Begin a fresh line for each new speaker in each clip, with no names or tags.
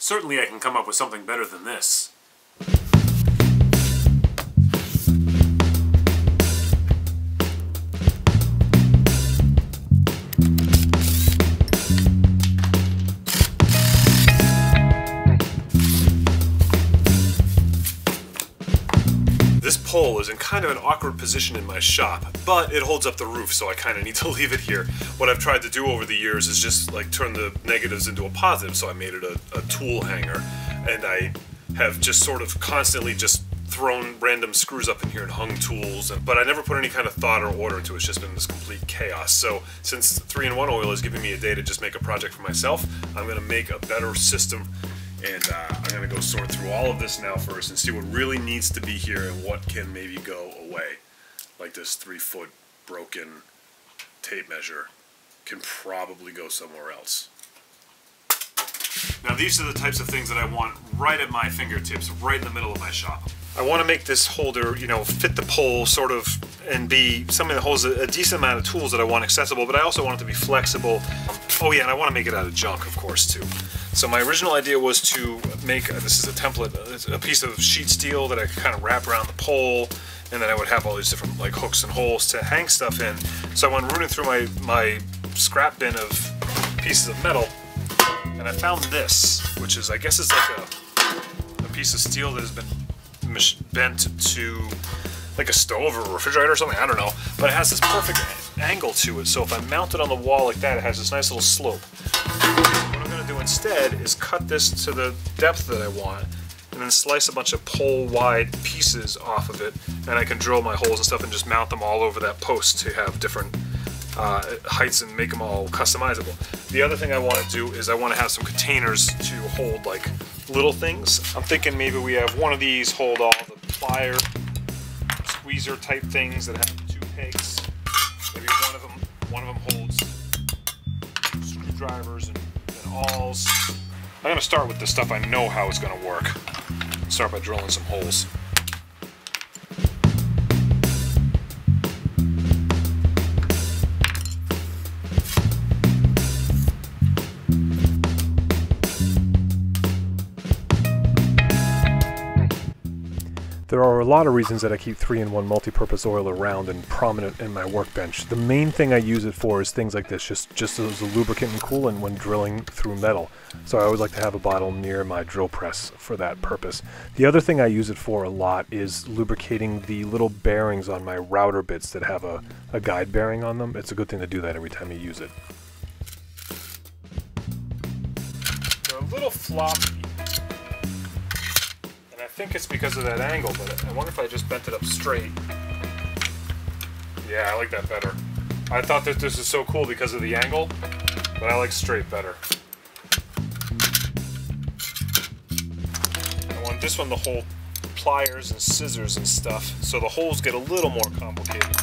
Certainly I can come up with something better than this. This pole is in kind of an awkward position in my shop, but it holds up the roof, so I kind of need to leave it here. What I've tried to do over the years is just like turn the negatives into a positive, so I made it a tool hanger, and I have just sort of constantly just thrown random screws up in here and hung tools, but I never put any kind of thought or order into it. It's just been this complete chaos. So since 3-in-1 oil is giving me a day to just make a project for myself, I'm going to make a better system. And I'm going to go sort through all of this now first and see what really needs to be here and what can maybe go away. Like this 3-foot broken tape measure can probably go somewhere else. Now these are the types of things that I want right at my fingertips, right in the middle of my shop. I want to make this holder, you know, fit the pole sort of and be something that holds a decent amount of tools that I want accessible, but I also want it to be flexible. Oh yeah, and I want to make it out of junk, of course, too. So my original idea was to make, this is a template, a piece of sheet steel that I could kind of wrap around the pole, and then I would have all these different like hooks and holes to hang stuff in. So I went rooting through my scrap bin of pieces of metal, and I found this, which is, I guess it's like a piece of steel that has been bent to like a stove or a refrigerator or something, I don't know, but it has this perfect angle to it, so if I mount it on the wall like that, it has this nice little slope. What I'm going to do instead is cut this to the depth that I want, and then slice a bunch of pole-wide pieces off of it, and I can drill my holes and stuff and just mount them all over that post to have different heights and make them all customizable. The other thing I want to do is I want to have some containers to hold like little things. I'm thinking maybe we have one of these hold all the plier, squeezer type things that have 2 pegs. Maybe one of them holds screwdrivers and awls. I'm going to start with the stuff I know how it's going to work. Start by drilling some holes. There are a lot of reasons that I keep 3-in-1 multi-purpose oil around and prominent in my workbench. The main thing I use it for is things like this, just as a lubricant and coolant when drilling through metal. So I always like to have a bottle near my drill press for that purpose. The other thing I use it for a lot is lubricating the little bearings on my router bits that have a guide bearing on them. It's a good thing to do that every time you use it. They're a little floppy. I think it's because of that angle, but I wonder if I just bent it up straight. Yeah, I like that better. I thought that this is so cool because of the angle, but I like straight better. I want this one to hold pliers and scissors and stuff, so the holes get a little more complicated.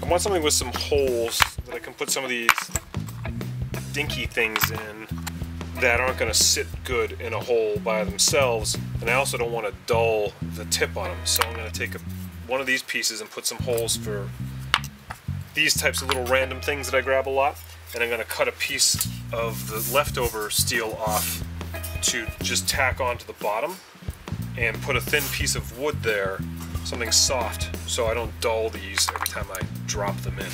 I want something with some holes that I can put some of these dinky things in that aren't going to sit good in a hole by themselves, and I also don't want to dull the tip on them, so I'm going to take one of these pieces and put some holes for these types of little random things that I grab a lot, and I'm going to cut a piece of the leftover steel off to just tack onto the bottom and put a thin piece of wood there, something soft, so I don't dull these every time I drop them in.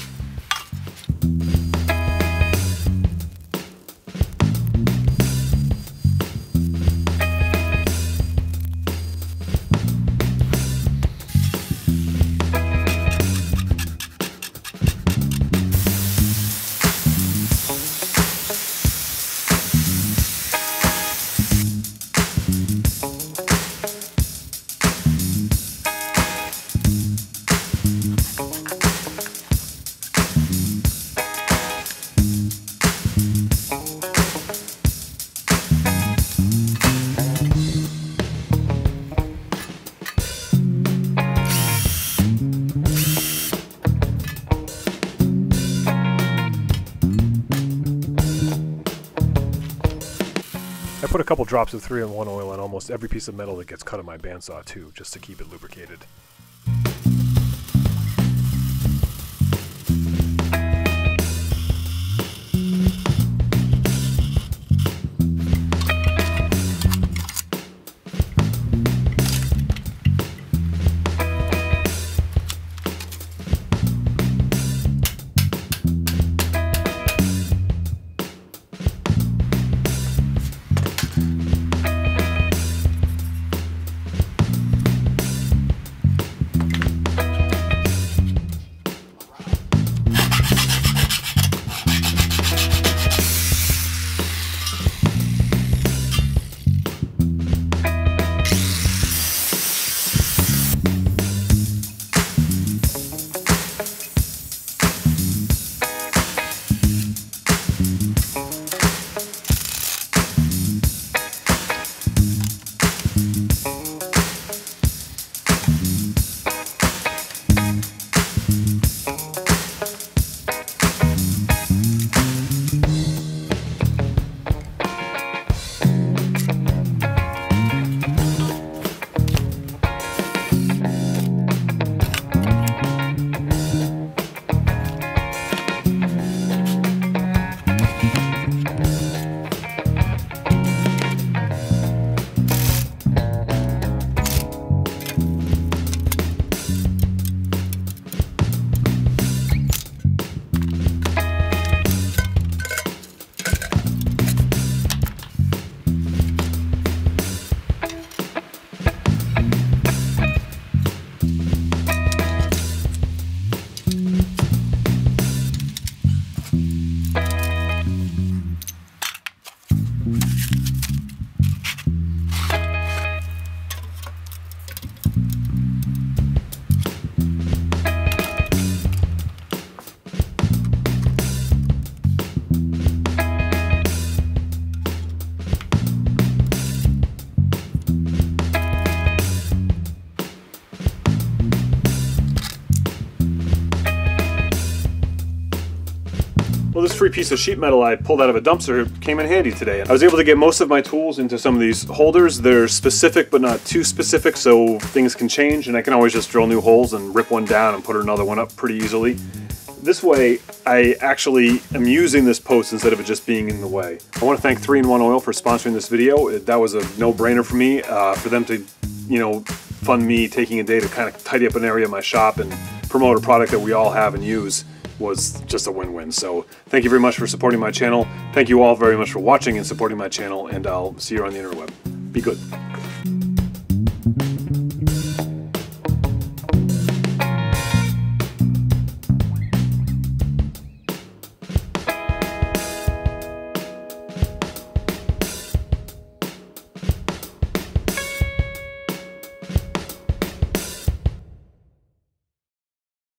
I put a couple drops of 3-in-1 oil on almost every piece of metal that gets cut on my bandsaw too, just to keep it lubricated. Well, this free piece of sheet metal I pulled out of a dumpster came in handy today. I was able to get most of my tools into some of these holders. They're specific but not too specific, so things can change, and I can always just drill new holes and rip one down and put another one up pretty easily. This way, I actually am using this post instead of it just being in the way. I want to thank 3-in-1 Oil for sponsoring this video. That was a no-brainer for me, for them to, you know, fund me taking a day to kind of tidy up an area of my shop and promote a product that we all have and use was just a win-win. So thank you very much for supporting my channel. Thank you all very much for watching and supporting my channel, and I'll see you on the interweb. Be good.